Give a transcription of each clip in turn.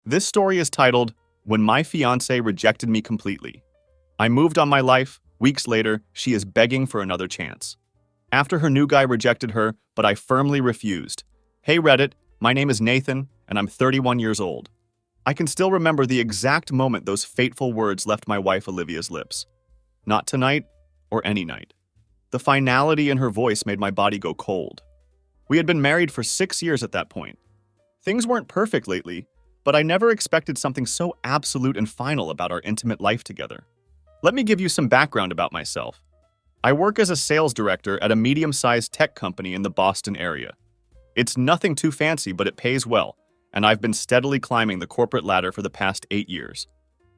This story is titled, When My Fiancée Rejected Me Completely. I moved on my life. Weeks later, she is begging for another chance. After her new guy rejected her, but I firmly refused. Hey Reddit, my name is Nathan, and I'm 31 years old. I can still remember the exact moment those fateful words left my wife Olivia's lips. Not tonight, or any night. The finality in her voice made my body go cold. We had been married for 6 years at that point. Things weren't perfect lately, but I never expected something so absolute and final about our intimate life together. Let me give you some background about myself. I work as a sales director at a medium-sized tech company in the Boston area. It's nothing too fancy, but it pays well, and I've been steadily climbing the corporate ladder for the past 8 years.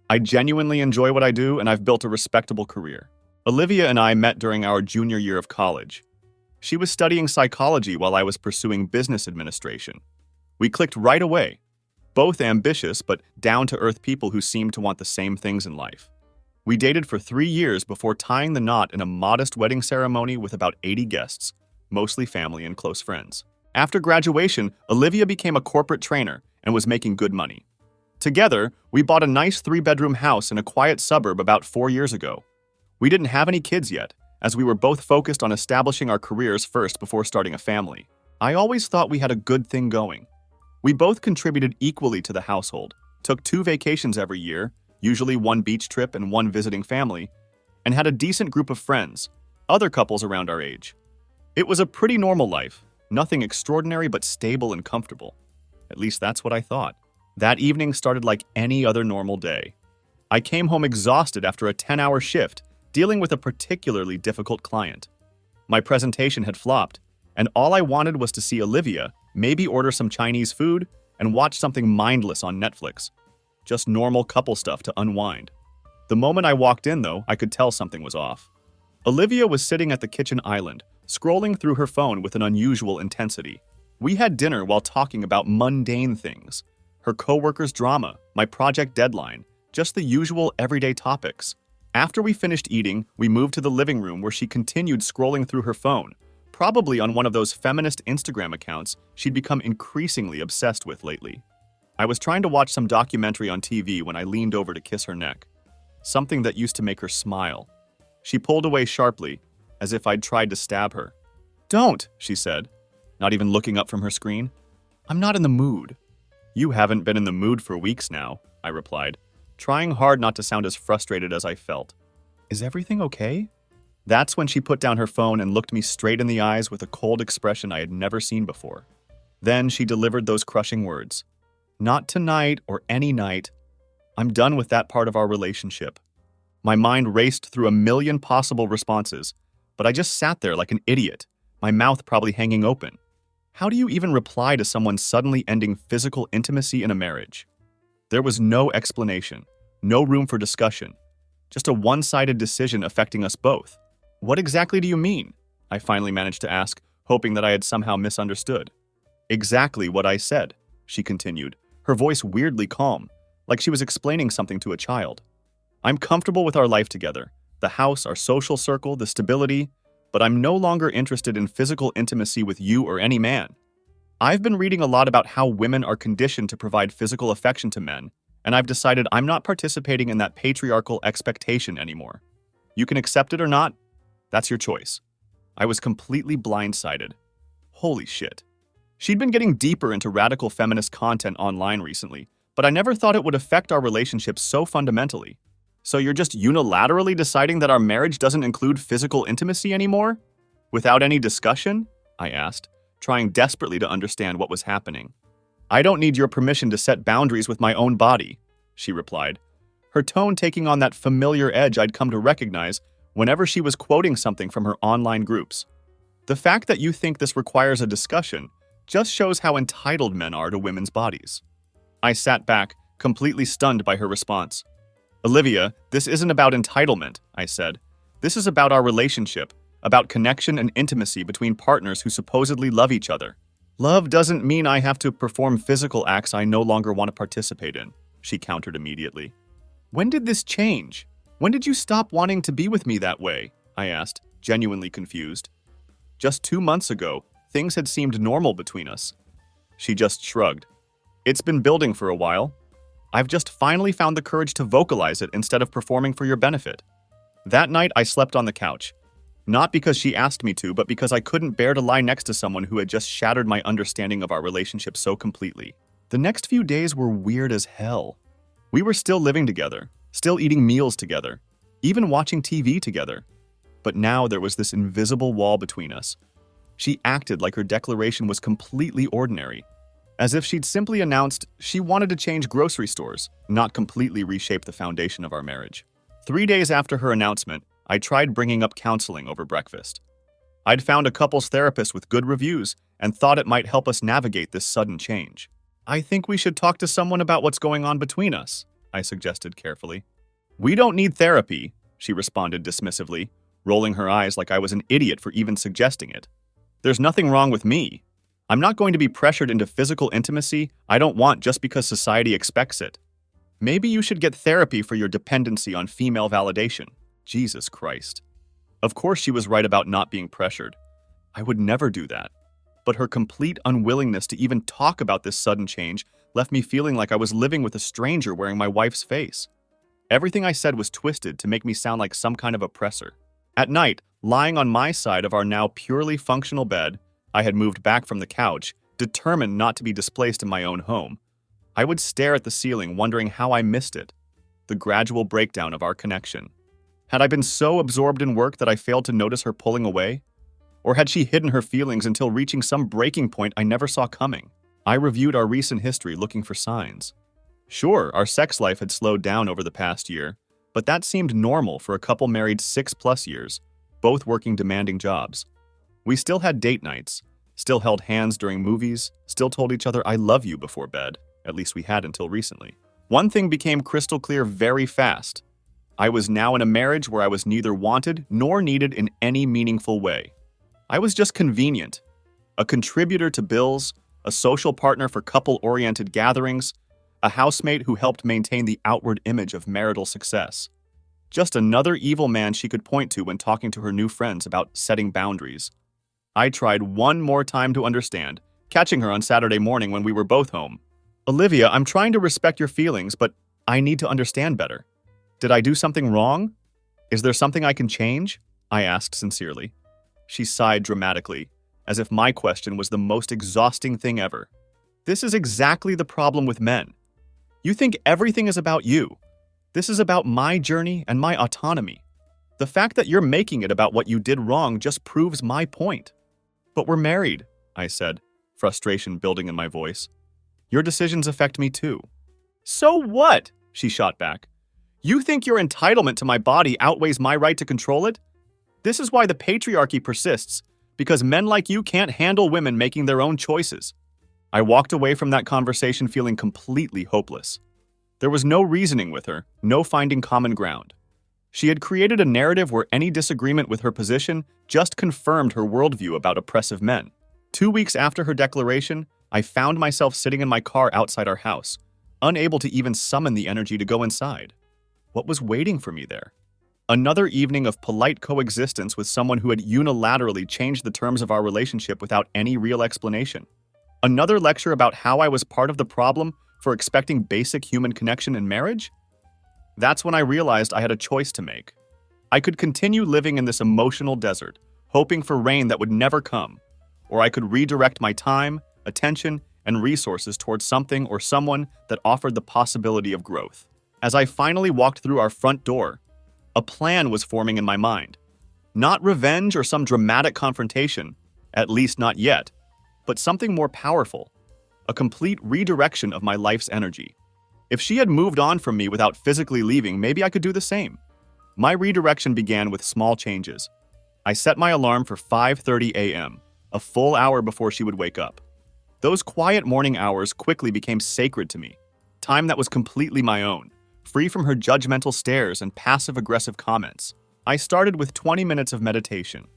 I genuinely enjoy what I do, and I've built a respectable career. Olivia and I met during our junior year of college. She was studying psychology while I was pursuing business administration. We clicked right away. Both ambitious but down-to-earth people who seemed to want the same things in life. We dated for 3 years before tying the knot in a modest wedding ceremony with about 80 guests, mostly family and close friends. After graduation, Olivia became a corporate trainer and was making good money. Together, we bought a nice 3-bedroom house in a quiet suburb about 4 years ago. We didn't have any kids yet, as we were both focused on establishing our careers first before starting a family. I always thought we had a good thing going. We both contributed equally to the household, took 2 vacations every year, usually 1 beach trip and 1 visiting family, and had a decent group of friends, other couples around our age. It was a pretty normal life, nothing extraordinary but stable and comfortable. At least that's what I thought. That evening started like any other normal day. I came home exhausted after a 10-hour shift, dealing with a particularly difficult client. My presentation had flopped, and all I wanted was to see Olivia, maybe order some Chinese food, and watch something mindless on Netflix. Just normal couple stuff to unwind. The moment I walked in, though, I could tell something was off. Olivia was sitting at the kitchen island, scrolling through her phone with an unusual intensity. We had dinner while talking about mundane things. Her coworkers' drama, my project deadline, just the usual everyday topics. After we finished eating, we moved to the living room where she continued scrolling through her phone, probably on one of those feminist Instagram accounts she'd become increasingly obsessed with lately. I was trying to watch some documentary on TV when I leaned over to kiss her neck, something that used to make her smile. She pulled away sharply, as if I'd tried to stab her. "Don't," she said, not even looking up from her screen. "I'm not in the mood." "You haven't been in the mood for weeks now," I replied, trying hard not to sound as frustrated as I felt. "Is everything okay?" That's when she put down her phone and looked me straight in the eyes with a cold expression I had never seen before. Then she delivered those crushing words. "Not tonight or any night. I'm done with that part of our relationship." My mind raced through a million possible responses, but I just sat there like an idiot, my mouth probably hanging open. How do you even reply to someone suddenly ending physical intimacy in a marriage? There was no explanation, no room for discussion, just a one-sided decision affecting us both. "What exactly do you mean?" I finally managed to ask, hoping that I had somehow misunderstood. "Exactly what I said," she continued, her voice weirdly calm, like she was explaining something to a child. "I'm comfortable with our life together, the house, our social circle, the stability, but I'm no longer interested in physical intimacy with you or any man. I've been reading a lot about how women are conditioned to provide physical affection to men, and I've decided I'm not participating in that patriarchal expectation anymore. You can accept it or not. That's your choice." I was completely blindsided. Holy shit. She'd been getting deeper into radical feminist content online recently, but I never thought it would affect our relationship so fundamentally. "So you're just unilaterally deciding that our marriage doesn't include physical intimacy anymore? Without any discussion?" I asked, trying desperately to understand what was happening. "I don't need your permission to set boundaries with my own body," she replied, her tone taking on that familiar edge I'd come to recognize whenever she was quoting something from her online groups. "The fact that you think this requires a discussion just shows how entitled men are to women's bodies." I sat back, completely stunned by her response. "Olivia, this isn't about entitlement," I said. "This is about our relationship, about connection and intimacy between partners who supposedly love each other. Love doesn't mean I have to perform physical acts I no longer want to participate in," she countered immediately. "When did this change? When did you stop wanting to be with me that way?" I asked, genuinely confused. "Just 2 months ago, things had seemed normal between us." She just shrugged. "It's been building for a while. I've just finally found the courage to vocalize it instead of performing for your benefit. That night, I slept on the couch. Not because she asked me to, but because I couldn't bear to lie next to someone who had just shattered my understanding of our relationship so completely. The next few days were weird as hell. We were still living together, still eating meals together, even watching TV together. But now there was this invisible wall between us. She acted like her declaration was completely ordinary, as if she'd simply announced she wanted to change grocery stores, not completely reshape the foundation of our marriage. 3 days after her announcement, I tried bringing up counseling over breakfast. I'd found a couples therapist with good reviews and thought it might help us navigate this sudden change. I think we should talk to someone about what's going on between us, I suggested carefully. We don't need therapy, she responded dismissively, rolling her eyes like I was an idiot for even suggesting it. There's nothing wrong with me. I'm not going to be pressured into physical intimacy I don't want just because society expects it. Maybe you should get therapy for your dependency on female validation. Jesus Christ. Of course she was right about not being pressured. I would never do that. But her complete unwillingness to even talk about this sudden change left me feeling like I was living with a stranger wearing my wife's face. Everything I said was twisted to make me sound like some kind of oppressor. At night, lying on my side of our now purely functional bed, I had moved back from the couch, determined not to be displaced in my own home. I would stare at the ceiling, wondering how I missed it, the gradual breakdown of our connection. Had I been so absorbed in work that I failed to notice her pulling away? Or had she hidden her feelings until reaching some breaking point I never saw coming? I reviewed our recent history looking for signs. Sure, our sex life had slowed down over the past year, but that seemed normal for a couple married 6+ years, both working demanding jobs. We still had date nights, still held hands during movies, still told each other I love you before bed, at least we had until recently. One thing became crystal clear very fast. I was now in a marriage where I was neither wanted nor needed in any meaningful way. I was just convenient, a contributor to bills, a social partner for couple-oriented gatherings, a housemate who helped maintain the outward image of marital success. Just another evil man she could point to when talking to her new friends about setting boundaries. I tried one more time to understand, catching her on Saturday morning when we were both home. Olivia, I'm trying to respect your feelings, but I need to understand better. Did I do something wrong? Is there something I can change? I asked sincerely. She sighed dramatically, as if my question was the most exhausting thing ever. This is exactly the problem with men. You think everything is about you. This is about my journey and my autonomy. The fact that you're making it about what you did wrong just proves my point. But we're married, I said, frustration building in my voice. Your decisions affect me too. So what? She shot back. You think your entitlement to my body outweighs my right to control it? This is why the patriarchy persists, because men like you can't handle women making their own choices. I walked away from that conversation feeling completely hopeless. There was no reasoning with her, no finding common ground. She had created a narrative where any disagreement with her position just confirmed her worldview about oppressive men. 2 weeks after her declaration, I found myself sitting in my car outside our house, unable to even summon the energy to go inside. What was waiting for me there? Another evening of polite coexistence with someone who had unilaterally changed the terms of our relationship without any real explanation. Another lecture about how I was part of the problem for expecting basic human connection in marriage? That's when I realized I had a choice to make. I could continue living in this emotional desert, hoping for rain that would never come, or I could redirect my time, attention, and resources towards something or someone that offered the possibility of growth. As I finally walked through our front door, a plan was forming in my mind. Not revenge or some dramatic confrontation, at least not yet, but something more powerful, a complete redirection of my life's energy. If she had moved on from me without physically leaving, maybe I could do the same. My redirection began with small changes. I set my alarm for 5:30 a.m., a full hour before she would wake up. Those quiet morning hours quickly became sacred to me, time that was completely my own, free from her judgmental stares and passive-aggressive comments. I started with 20 minutes of meditation,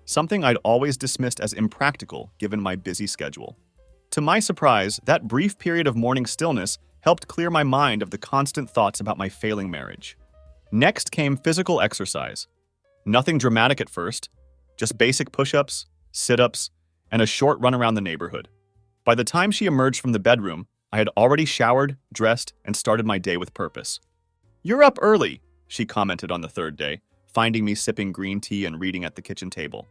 something I'd always dismissed as impractical given my busy schedule. To my surprise, that brief period of morning stillness helped clear my mind of the constant thoughts about my failing marriage. Next came physical exercise. Nothing dramatic at first, just basic push-ups, sit-ups, and a short run around the neighborhood. By the time she emerged from the bedroom, I had already showered, dressed, and started my day with purpose. "You're up early," she commented on the third day, finding me sipping green tea and reading at the kitchen table.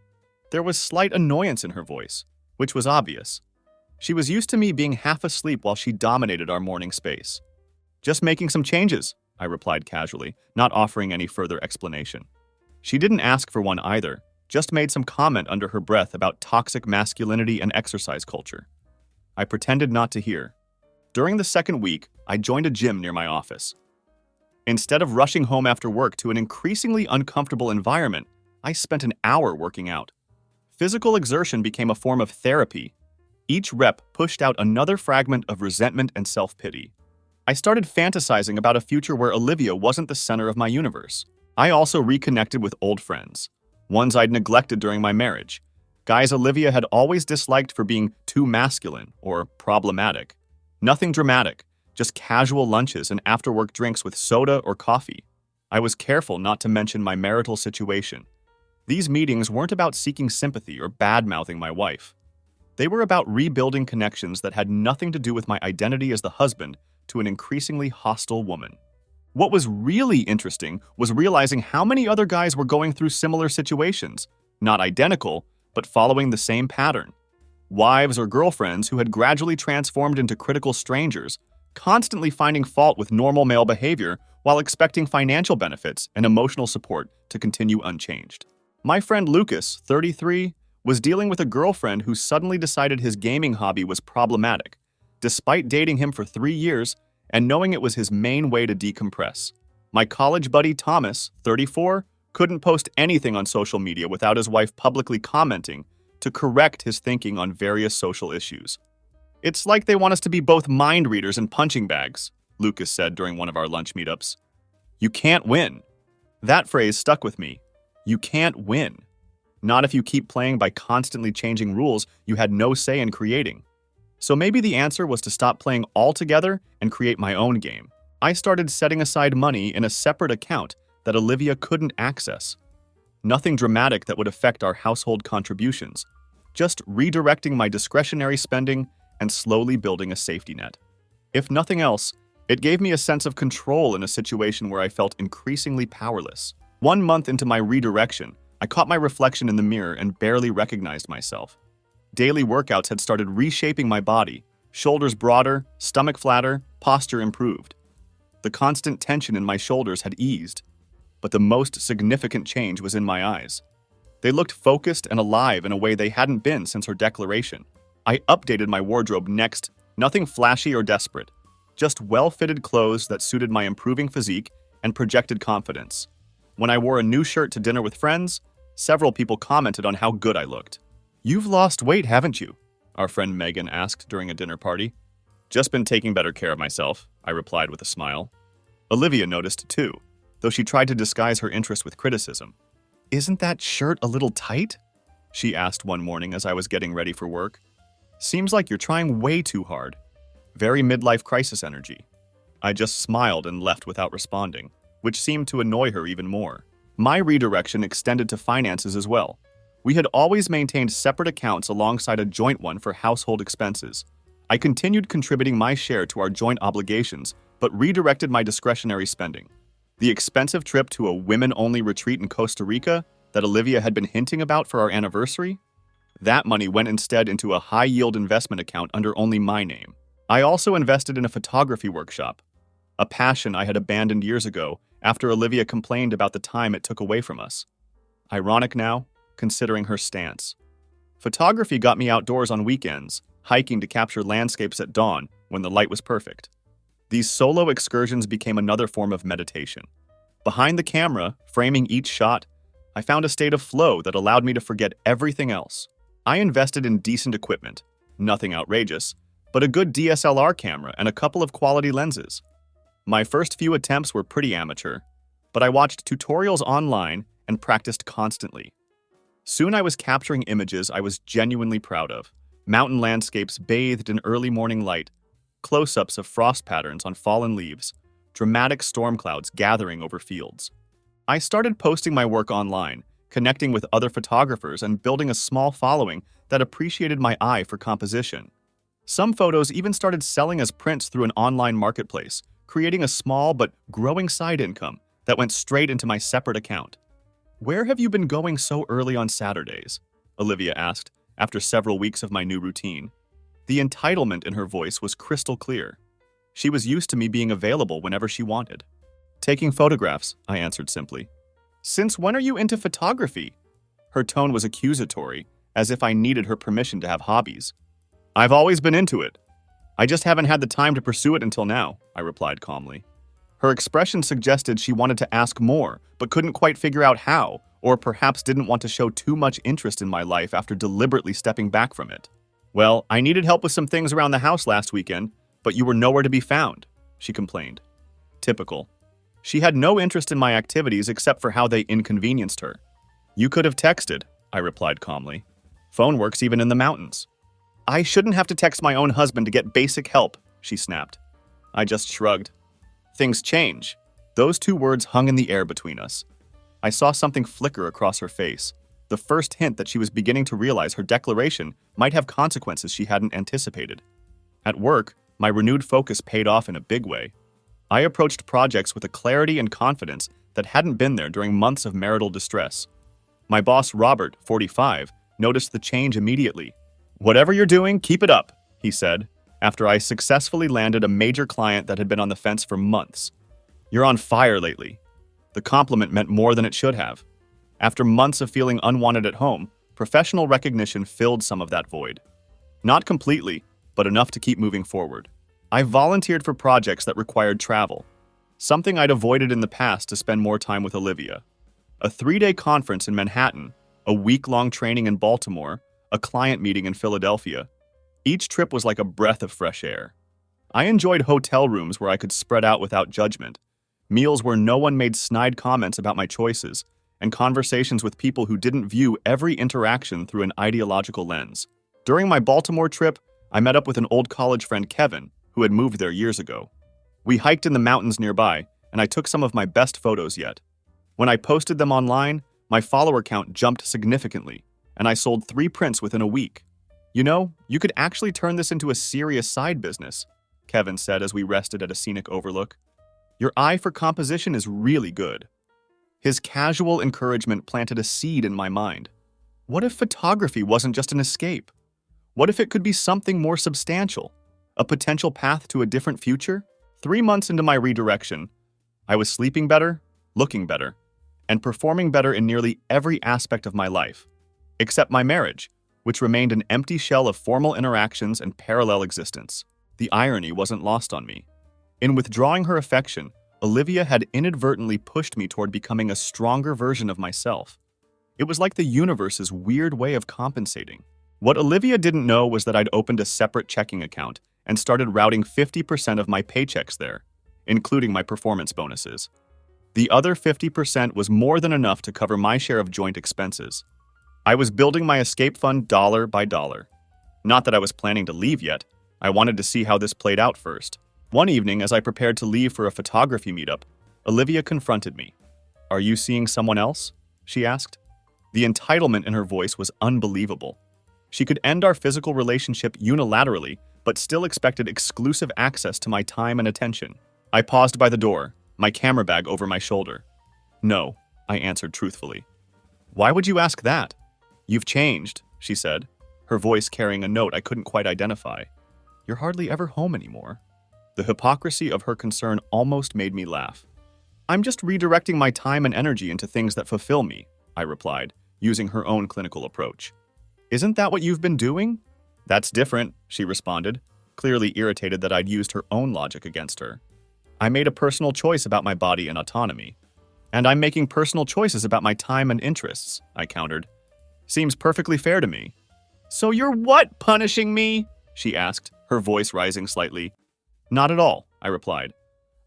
There was slight annoyance in her voice, which was obvious. She was used to me being half asleep while she dominated our morning space. "Just making some changes," I replied casually, not offering any further explanation. She didn't ask for one either, just made some comment under her breath about toxic masculinity and exercise culture. I pretended not to hear. During the second week, I joined a gym near my office. Instead of rushing home after work to an increasingly uncomfortable environment, I spent an hour working out. Physical exertion became a form of therapy. Each rep pushed out another fragment of resentment and self-pity. I started fantasizing about a future where Olivia wasn't the center of my universe. I also reconnected with old friends, ones I'd neglected during my marriage, guys Olivia had always disliked for being too masculine or problematic. Nothing dramatic, just casual lunches and after-work drinks with soda or coffee. I was careful not to mention my marital situation. These meetings weren't about seeking sympathy or bad-mouthing my wife. They were about rebuilding connections that had nothing to do with my identity as the husband to an increasingly hostile woman. What was really interesting was realizing how many other guys were going through similar situations, not identical, but following the same pattern. Wives or girlfriends who had gradually transformed into critical strangers, constantly finding fault with normal male behavior while expecting financial benefits and emotional support to continue unchanged. My friend Lucas, 33, was dealing with a girlfriend who suddenly decided his gaming hobby was problematic, despite dating him for 3 years and knowing it was his main way to decompress. My college buddy Thomas, 34, couldn't post anything on social media without his wife publicly commenting to correct his thinking on various social issues. "It's like they want us to be both mind readers and punching bags," Lucas said during one of our lunch meetups. "You can't win." That phrase stuck with me. You can't win. Not if you keep playing by constantly changing rules you had no say in creating. So maybe the answer was to stop playing altogether and create my own game. I started setting aside money in a separate account that Olivia couldn't access. Nothing dramatic that would affect our household contributions, just redirecting my discretionary spending and slowly building a safety net. If nothing else, it gave me a sense of control in a situation where I felt increasingly powerless. 1 month into my redirection, I caught my reflection in the mirror and barely recognized myself. Daily workouts had started reshaping my body, shoulders broader, stomach flatter, posture improved. The constant tension in my shoulders had eased, but the most significant change was in my eyes. They looked focused and alive in a way they hadn't been since her declaration. I updated my wardrobe next, nothing flashy or desperate, just well-fitted clothes that suited my improving physique and projected confidence. When I wore a new shirt to dinner with friends, several people commented on how good I looked. "You've lost weight, haven't you?" our friend Megan asked during a dinner party. "Just been taking better care of myself," I replied with a smile. Olivia noticed too, though she tried to disguise her interest with criticism. "Isn't that shirt a little tight?" she asked one morning as I was getting ready for work. "Seems like you're trying way too hard." Very midlife crisis energy. I just smiled and left without responding, which seemed to annoy her even more. My redirection extended to finances as well. We had always maintained separate accounts alongside a joint one for household expenses. I continued contributing my share to our joint obligations, but redirected my discretionary spending. The expensive trip to a women-only retreat in Costa Rica that Olivia had been hinting about for our anniversary? That money went instead into a high-yield investment account under only my name. I also invested in a photography workshop, a passion I had abandoned years ago after Olivia complained about the time it took away from us. Ironic now, considering her stance. Photography got me outdoors on weekends, hiking to capture landscapes at dawn when the light was perfect. These solo excursions became another form of meditation. Behind the camera, framing each shot, I found a state of flow that allowed me to forget everything else. I invested in decent equipment, nothing outrageous, but a good DSLR camera and a couple of quality lenses. My first few attempts were pretty amateur, but I watched tutorials online and practiced constantly. Soon I was capturing images I was genuinely proud of. Mountain landscapes bathed in early morning light, close-ups of frost patterns on fallen leaves, dramatic storm clouds gathering over fields. I started posting my work online, connecting with other photographers and building a small following that appreciated my eye for composition. Some photos even started selling as prints through an online marketplace, creating a small but growing side income that went straight into my separate account. "Where have you been going so early on Saturdays?" Olivia asked, after several weeks of my new routine. The entitlement in her voice was crystal clear. She was used to me being available whenever she wanted. "Taking photographs," I answered simply. "Since when are you into photography?" Her tone was accusatory, as if I needed her permission to have hobbies. "I've always been into it. I just haven't had the time to pursue it until now," I replied calmly. Her expression suggested she wanted to ask more, but couldn't quite figure out how, or perhaps didn't want to show too much interest in my life after deliberately stepping back from it. "Well, I needed help with some things around the house last weekend, but you were nowhere to be found," she complained. Typical. She had no interest in my activities except for how they inconvenienced her. "You could have texted," I replied calmly. "Phone works even in the mountains." "I shouldn't have to text my own husband to get basic help," she snapped. I just shrugged. Things change. Those two words hung in the air between us. I saw something flicker across her face, the first hint that she was beginning to realize her declaration might have consequences she hadn't anticipated. At work, my renewed focus paid off in a big way. I approached projects with a clarity and confidence that hadn't been there during months of marital distress. My boss, Robert, 45, noticed the change immediately. "Whatever you're doing, keep it up," he said, after I successfully landed a major client that had been on the fence for months. "You're on fire lately." The compliment meant more than it should have. After months of feeling unwanted at home, professional recognition filled some of that void. Not completely, but enough to keep moving forward. I volunteered for projects that required travel, something I'd avoided in the past to spend more time with Olivia. A 3-day conference in Manhattan, a week-long training in Baltimore, a client meeting in Philadelphia. Each trip was like a breath of fresh air. I enjoyed hotel rooms where I could spread out without judgment, meals where no one made snide comments about my choices, and conversations with people who didn't view every interaction through an ideological lens. During my Baltimore trip, I met up with an old college friend, Kevin, who had moved there years ago. We hiked in the mountains nearby, and I took some of my best photos yet. When I posted them online, my follower count jumped significantly, and I sold 3 prints within a week. "You know, you could actually turn this into a serious side business," Kevin said as we rested at a scenic overlook. "Your eye for composition is really good." His casual encouragement planted a seed in my mind. What if photography wasn't just an escape? What if it could be something more substantial? A potential path to a different future? 3 months into my redirection, I was sleeping better, looking better, and performing better in nearly every aspect of my life, except my marriage, which remained an empty shell of formal interactions and parallel existence. The irony wasn't lost on me. In withdrawing her affection, Olivia had inadvertently pushed me toward becoming a stronger version of myself. It was like the universe's weird way of compensating. What Olivia didn't know was that I'd opened a separate checking account and started routing 50% of my paychecks there, including my performance bonuses. The other 50% was more than enough to cover my share of joint expenses. I was building my escape fund dollar by dollar. Not that I was planning to leave yet. I wanted to see how this played out first. One evening, as I prepared to leave for a photography meetup, Olivia confronted me. "Are you seeing someone else?" she asked. The entitlement in her voice was unbelievable. She could end our physical relationship unilaterally, but still expected exclusive access to my time and attention. I paused by the door, my camera bag over my shoulder. "No," I answered truthfully. "Why would you ask that?" "You've changed," she said, her voice carrying a note I couldn't quite identify. "You're hardly ever home anymore." The hypocrisy of her concern almost made me laugh. "I'm just redirecting my time and energy into things that fulfill me," I replied, using her own clinical approach. "Isn't that what you've been doing?" "That's different," she responded, clearly irritated that I'd used her own logic against her. "I made a personal choice about my body and autonomy. And I'm making personal choices about my time and interests," I countered. "Seems perfectly fair to me." "So you're what, punishing me?" she asked, her voice rising slightly. "Not at all," I replied.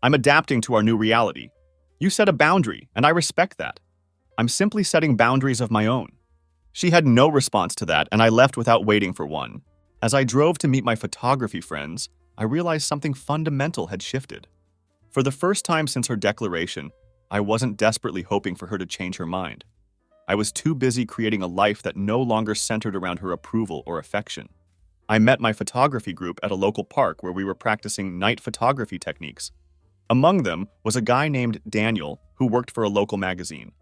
"I'm adapting to our new reality. You set a boundary, and I respect that. I'm simply setting boundaries of my own." She had no response to that, and I left without waiting for one. As I drove to meet my photography friends, I realized something fundamental had shifted. For the first time since her declaration, I wasn't desperately hoping for her to change her mind. I was too busy creating a life that no longer centered around her approval or affection. I met my photography group at a local park where we were practicing night photography techniques. Among them was a guy named Daniel who worked for a local magazine.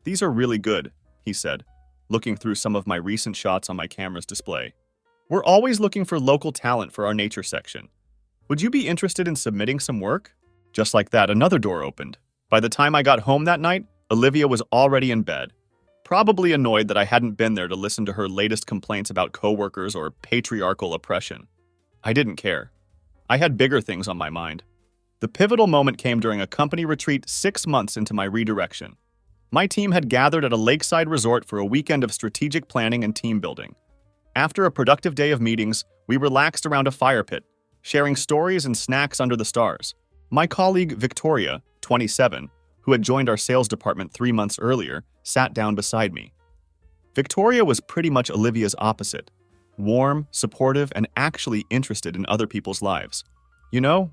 "These are really good," he said, looking through some of my recent shots on my camera's display. "We're always looking for local talent for our nature section. Would you be interested in submitting some work?" Just like that, another door opened. By the time I got home that night, Olivia was already in bed, probably annoyed that I hadn't been there to listen to her latest complaints about coworkers or patriarchal oppression. I didn't care. I had bigger things on my mind. The pivotal moment came during a company retreat 6 months into my redirection. My team had gathered at a lakeside resort for a weekend of strategic planning and team building. After a productive day of meetings, we relaxed around a fire pit, sharing stories and snacks under the stars. My colleague Victoria, 27, who had joined our sales department 3 months earlier, sat down beside me. Victoria was pretty much Olivia's opposite: warm, supportive, and actually interested in other people's lives. "You know,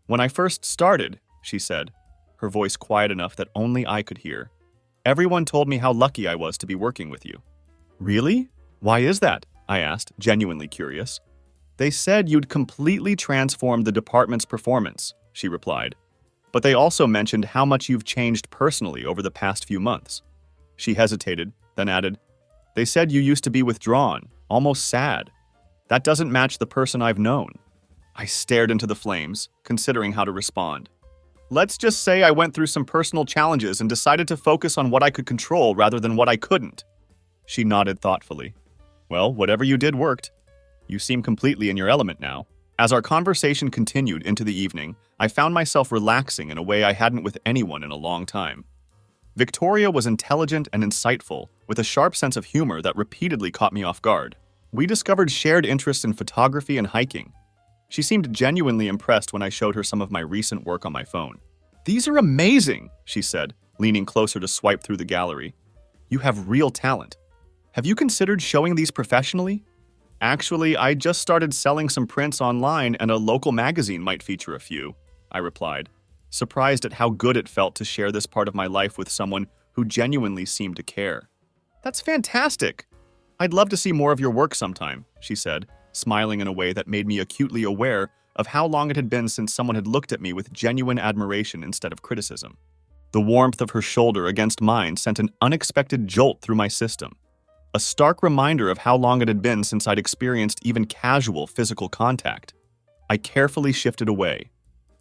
when I first started," she said, her voice quiet enough that only I could hear, "everyone told me how lucky I was to be working with you." "Really? Why is that?" I asked, genuinely curious. "They said you'd completely transformed the department's performance," she replied. "But they also mentioned how much you've changed personally over the past few months." She hesitated, then added, "They said you used to be withdrawn, almost sad. That doesn't match the person I've known." I stared into the flames, considering how to respond. "Let's just say I went through some personal challenges and decided to focus on what I could control rather than what I couldn't." She nodded thoughtfully. "Well, whatever you did worked. You seem completely in your element now." As our conversation continued into the evening, I found myself relaxing in a way I hadn't with anyone in a long time. Victoria was intelligent and insightful, with a sharp sense of humor that repeatedly caught me off guard. We discovered shared interests in photography and hiking. She seemed genuinely impressed when I showed her some of my recent work on my phone. "These are amazing," she said, leaning closer to swipe through the gallery. "You have real talent. Have you considered showing these professionally?" "Actually, I just started selling some prints online and a local magazine might feature a few," I replied, surprised at how good it felt to share this part of my life with someone who genuinely seemed to care. "That's fantastic! I'd love to see more of your work sometime," she said, smiling in a way that made me acutely aware of how long it had been since someone had looked at me with genuine admiration instead of criticism. The warmth of her shoulder against mine sent an unexpected jolt through my system, a stark reminder of how long it had been since I'd experienced even casual physical contact. I carefully shifted away,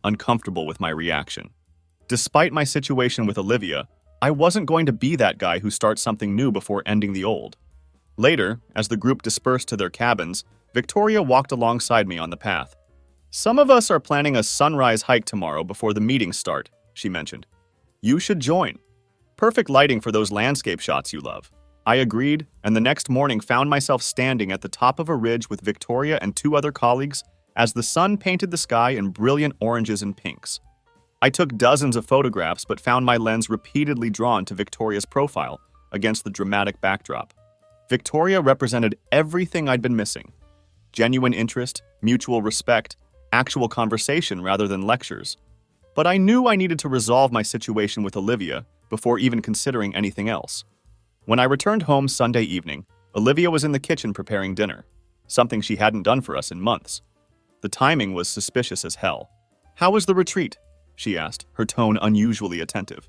uncomfortable with my reaction. Despite my situation with Olivia, I wasn't going to be that guy who starts something new before ending the old. Later, as the group dispersed to their cabins, Victoria walked alongside me on the path. "Some of us are planning a sunrise hike tomorrow before the meetings start," she mentioned. "You should join. Perfect lighting for those landscape shots you love." I agreed, and the next morning found myself standing at the top of a ridge with Victoria and 2 other colleagues as the sun painted the sky in brilliant oranges and pinks. I took dozens of photographs but found my lens repeatedly drawn to Victoria's profile against the dramatic backdrop. Victoria represented everything I'd been missing: genuine interest, mutual respect, actual conversation rather than lectures. But I knew I needed to resolve my situation with Olivia before even considering anything else. When I returned home Sunday evening, Olivia was in the kitchen preparing dinner, something she hadn't done for us in months. The timing was suspicious as hell. "How was the retreat?" she asked, her tone unusually attentive.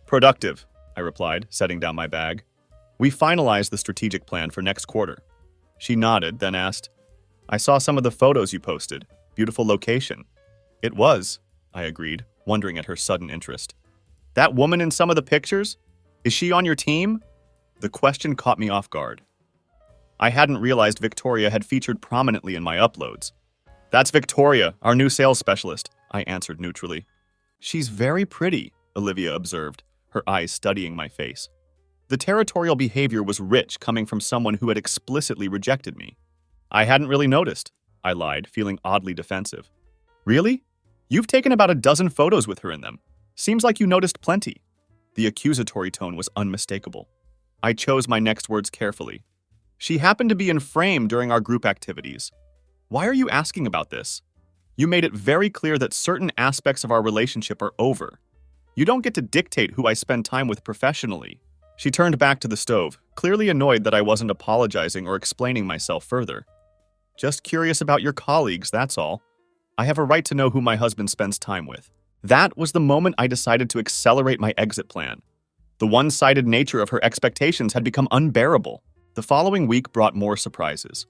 "Productive," I replied, setting down my bag. "We finalized the strategic plan for next quarter." She nodded, then asked, "I saw some of the photos you posted. Beautiful location." "It was," I agreed, wondering at her sudden interest. "That woman in some of the pictures? Is she on your team?" The question caught me off guard. I hadn't realized Victoria had featured prominently in my uploads. "That's Victoria, our new sales specialist," I answered neutrally. "She's very pretty," Olivia observed, her eyes studying my face. The territorial behavior was rich coming from someone who had explicitly rejected me. "I hadn't really noticed," I lied, feeling oddly defensive. "Really? You've taken about a dozen photos with her in them. Seems like you noticed plenty." The accusatory tone was unmistakable. I chose my next words carefully. "She happened to be in frame during our group activities. Why are you asking about this? You made it very clear that certain aspects of our relationship are over. You don't get to dictate who I spend time with professionally." She turned back to the stove, clearly annoyed that I wasn't apologizing or explaining myself further. Just curious about your colleagues, that's all. I have a right to know who my husband spends time with. That was the moment I decided to accelerate my exit plan. The one-sided nature of her expectations had become unbearable. The following week brought more surprises.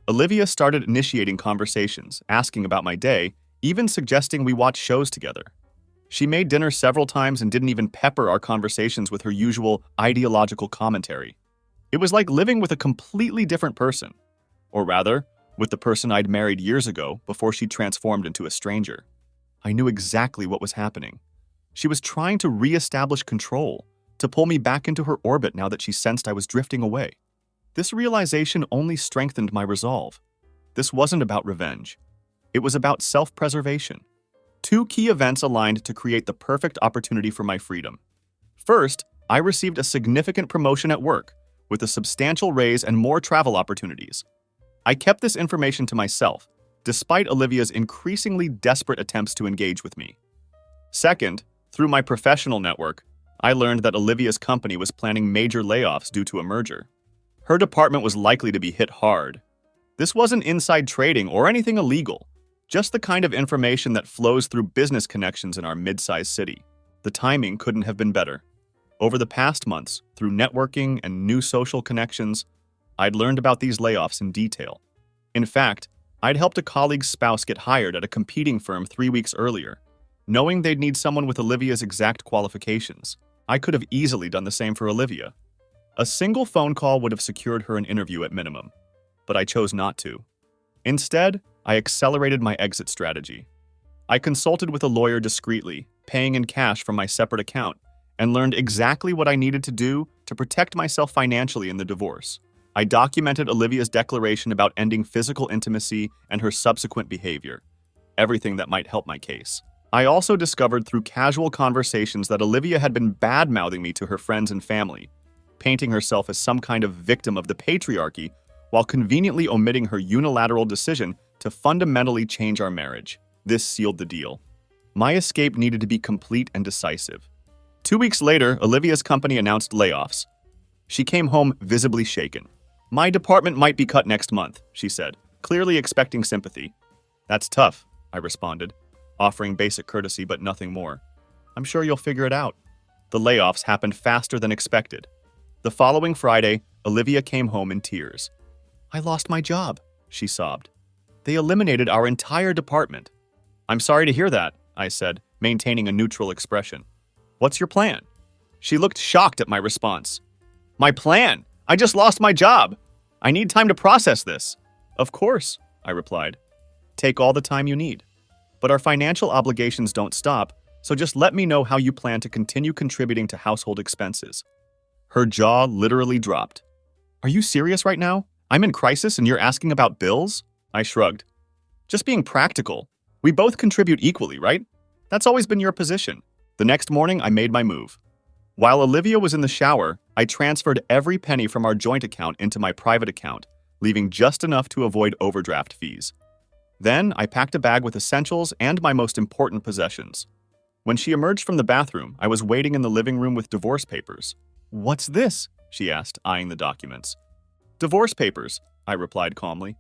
Olivia started initiating conversations, asking about my day, even suggesting we watch shows together. She made dinner several times and didn't even pepper our conversations with her usual ideological commentary. It was like living with a completely different person. Or rather, with the person I'd married years ago before she transformed into a stranger. I knew exactly what was happening. She was trying to re-establish control, to pull me back into her orbit now that she sensed I was drifting away. This realization only strengthened my resolve. This wasn't about revenge. It was about self-preservation. Two key events aligned to create the perfect opportunity for my freedom. First, I received a significant promotion at work, with a substantial raise and more travel opportunities. I kept this information to myself, despite Olivia's increasingly desperate attempts to engage with me. Second, through my professional network, I learned that Olivia's company was planning major layoffs due to a merger. Her department was likely to be hit hard. This wasn't inside trading or anything illegal, just the kind of information that flows through business connections in our mid-sized city. The timing couldn't have been better. Over the past months, through networking and new social connections, I'd learned about these layoffs in detail. In fact, I'd helped a colleague's spouse get hired at a competing firm 3 weeks earlier. Knowing they'd need someone with Olivia's exact qualifications, I could have easily done the same for Olivia. A single phone call would have secured her an interview at minimum, but I chose not to. Instead, I accelerated my exit strategy. I consulted with a lawyer discreetly, paying in cash from my separate account, and learned exactly what I needed to do to protect myself financially in the divorce. I documented Olivia's declaration about ending physical intimacy and her subsequent behavior, everything that might help my case. I also discovered through casual conversations that Olivia had been bad-mouthing me to her friends and family, painting herself as some kind of victim of the patriarchy while conveniently omitting her unilateral decision to fundamentally change our marriage. This sealed the deal. My escape needed to be complete and decisive. 2 weeks later, Olivia's company announced layoffs. She came home visibly shaken. "My department might be cut next month," she said, clearly expecting sympathy. "That's tough," I responded, offering basic courtesy but nothing more. "I'm sure you'll figure it out." The layoffs happened faster than expected. The following Friday, Olivia came home in tears. "I lost my job," she sobbed. "They eliminated our entire department." "I'm sorry to hear that," I said, maintaining a neutral expression. "What's your plan?" She looked shocked at my response. "My plan? I just lost my job. I need time to process this." "Of course," I replied. "Take all the time you need. But our financial obligations don't stop, so just let me know how you plan to continue contributing to household expenses." Her jaw literally dropped. "Are you serious right now? I'm in crisis and you're asking about bills?" I shrugged. "Just being practical. We both contribute equally, right? That's always been your position." The next morning, I made my move. While Olivia was in the shower, I transferred every penny from our joint account into my private account, leaving just enough to avoid overdraft fees. Then, I packed a bag with essentials and my most important possessions. When she emerged from the bathroom, I was waiting in the living room with divorce papers. "What's this?" she asked, eyeing the documents. "Divorce papers," I replied calmly.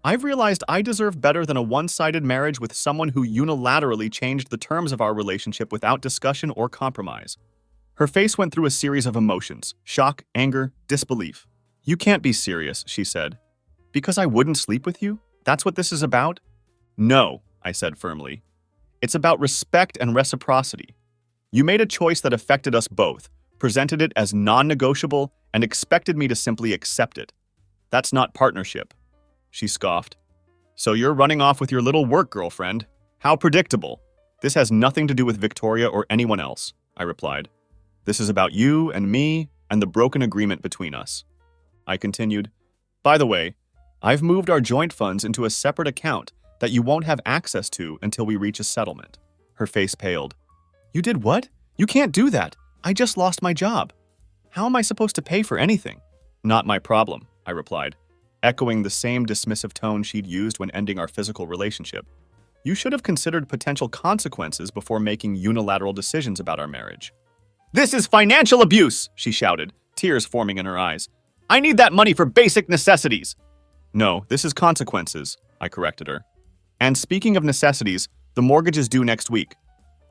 "I've realized I deserve better than a one-sided marriage with someone who unilaterally changed the terms of our relationship without discussion or compromise." Her face went through a series of emotions: shock, anger, disbelief. "You can't be serious," she said. "Because I wouldn't sleep with you? That's what this is about?" "No," I said firmly. "It's about respect and reciprocity. You made a choice that affected us both, presented it as non-negotiable, and expected me to simply accept it. That's not partnership." She scoffed. "So you're running off with your little work girlfriend? How predictable. This has nothing to do with Victoria or anyone else," I replied. "This is about you and me and the broken agreement between us." I continued, "By the way, I've moved our joint funds into a separate account that you won't have access to until we reach a settlement." Her face paled. "You did what? You can't do that. I just lost my job. How am I supposed to pay for anything?" "Not my problem," I replied, echoing the same dismissive tone she'd used when ending our physical relationship. "You should have considered potential consequences before making unilateral decisions about our marriage." "This is financial abuse!" she shouted, tears forming in her eyes. "I need that money for basic necessities." No, this is consequences, I corrected her. And speaking of necessities, the mortgage is due next week.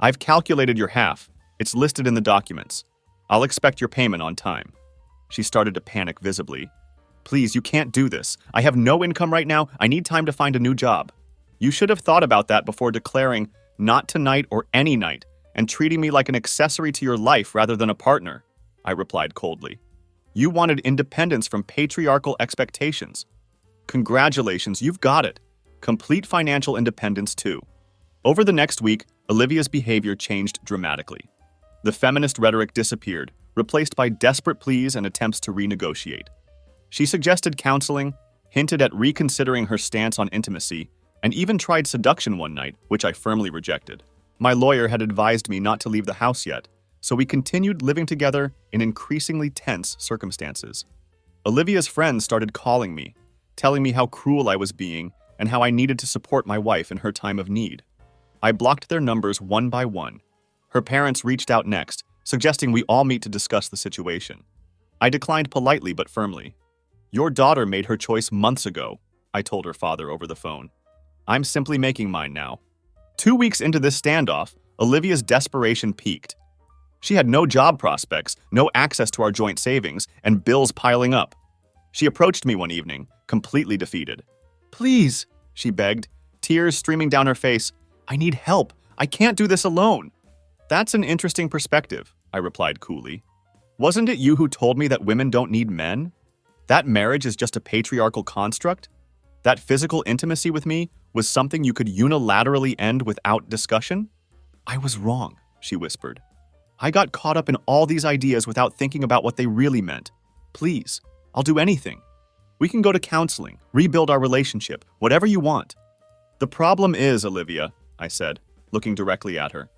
I've calculated your half. It's listed in the documents. I'll expect your payment on time. She started to panic visibly. Please, you can't do this. I have no income right now. I need time to find a new job. You should have thought about that before declaring not tonight or any night and treating me like an accessory to your life rather than a partner, I replied coldly. You wanted independence from patriarchal expectations. Congratulations, you've got it. Complete financial independence too. Over the next week, Olivia's behavior changed dramatically. The feminist rhetoric disappeared, replaced by desperate pleas and attempts to renegotiate. She suggested counseling, hinted at reconsidering her stance on intimacy, and even tried seduction one night, which I firmly rejected. My lawyer had advised me not to leave the house yet, so we continued living together in increasingly tense circumstances. Olivia's friends started calling me, telling me how cruel I was being and how I needed to support my wife in her time of need. I blocked their numbers one by one. Her parents reached out next, suggesting we all meet to discuss the situation. I declined politely but firmly. Your daughter made her choice months ago, I told her father over the phone. I'm simply making mine now. 2 weeks into this standoff, Olivia's desperation peaked. She had no job prospects, no access to our joint savings, and bills piling up. She approached me one evening, completely defeated. Please, she begged, tears streaming down her face. I need help. I can't do this alone. That's an interesting perspective, I replied coolly. Wasn't it you who told me that women don't need men? That marriage is just a patriarchal construct? That physical intimacy with me was something you could unilaterally end without discussion? I was wrong, she whispered. I got caught up in all these ideas without thinking about what they really meant. Please, I'll do anything. We can go to counseling, rebuild our relationship, whatever you want. The problem is, Olivia, I said, looking directly at her.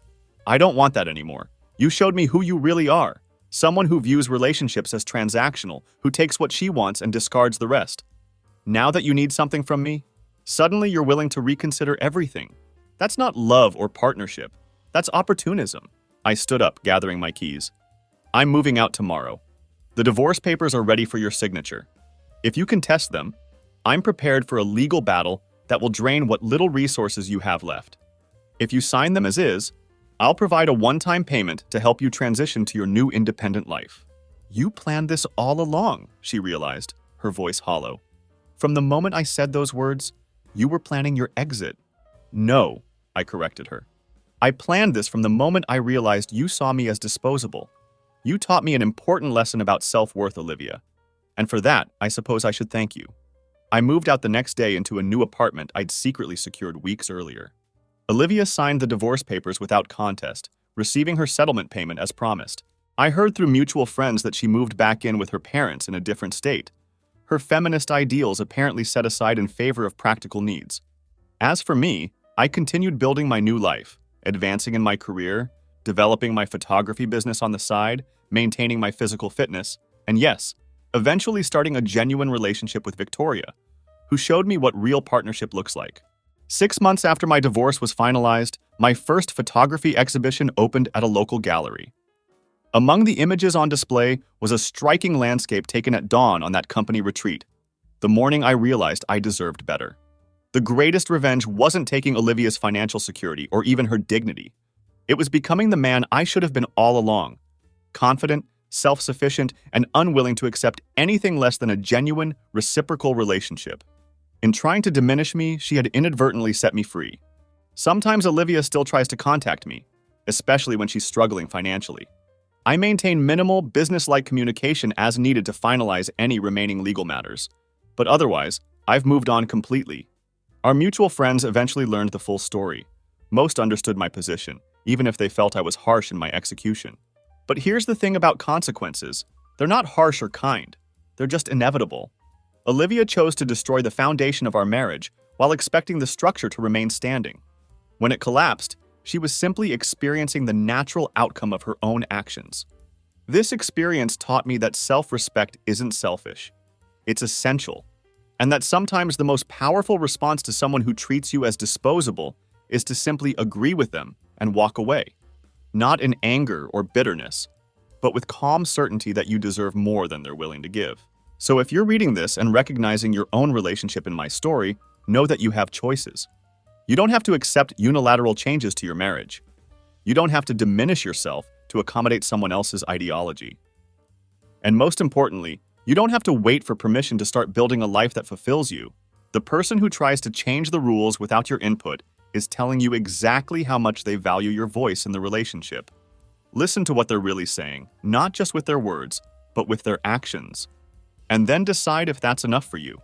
I don't want that anymore. You showed me who you really are. Someone who views relationships as transactional, who takes what she wants and discards the rest. Now that you need something from me, suddenly you're willing to reconsider everything. That's not love or partnership. That's opportunism. I stood up, gathering my keys. I'm moving out tomorrow. The divorce papers are ready for your signature. If you contest them, I'm prepared for a legal battle that will drain what little resources you have left. If you sign them as is, I'll provide a one-time payment to help you transition to your new independent life. You planned this all along, she realized, her voice hollow. From the moment I said those words, you were planning your exit. No, I corrected her. I planned this from the moment I realized you saw me as disposable. You taught me an important lesson about self-worth, Olivia. And for that, I suppose I should thank you. I moved out the next day into a new apartment I'd secretly secured weeks earlier. Olivia signed the divorce papers without contest, receiving her settlement payment as promised. I heard through mutual friends that she moved back in with her parents in a different state. Her feminist ideals apparently set aside in favor of practical needs. As for me, I continued building my new life, advancing in my career, developing my photography business on the side, maintaining my physical fitness, and yes, eventually starting a genuine relationship with Victoria, who showed me what real partnership looks like. 6 months after my divorce was finalized, my first photography exhibition opened at a local gallery. Among the images on display was a striking landscape taken at dawn on that company retreat. The morning I realized I deserved better. The greatest revenge wasn't taking Olivia's financial security or even her dignity. It was becoming the man I should have been all along. Confident, self-sufficient, and unwilling to accept anything less than a genuine, reciprocal relationship. In trying to diminish me, she had inadvertently set me free. Sometimes Olivia still tries to contact me, especially when she's struggling financially. I maintain minimal, business-like communication as needed to finalize any remaining legal matters. But otherwise, I've moved on completely. Our mutual friends eventually learned the full story. Most understood my position, even if they felt I was harsh in my execution. But here's the thing about consequences. They're not harsh or kind. They're just inevitable. Olivia chose to destroy the foundation of our marriage while expecting the structure to remain standing. When it collapsed, she was simply experiencing the natural outcome of her own actions. This experience taught me that self-respect isn't selfish. It's essential. And that sometimes the most powerful response to someone who treats you as disposable is to simply agree with them and walk away. Not in anger or bitterness, but with calm certainty that you deserve more than they're willing to give. So if you're reading this and recognizing your own relationship in my story, know that you have choices. You don't have to accept unilateral changes to your marriage. You don't have to diminish yourself to accommodate someone else's ideology. And most importantly, you don't have to wait for permission to start building a life that fulfills you. The person who tries to change the rules without your input is telling you exactly how much they value your voice in the relationship. Listen to what they're really saying, not just with their words, but with their actions. And then decide if that's enough for you.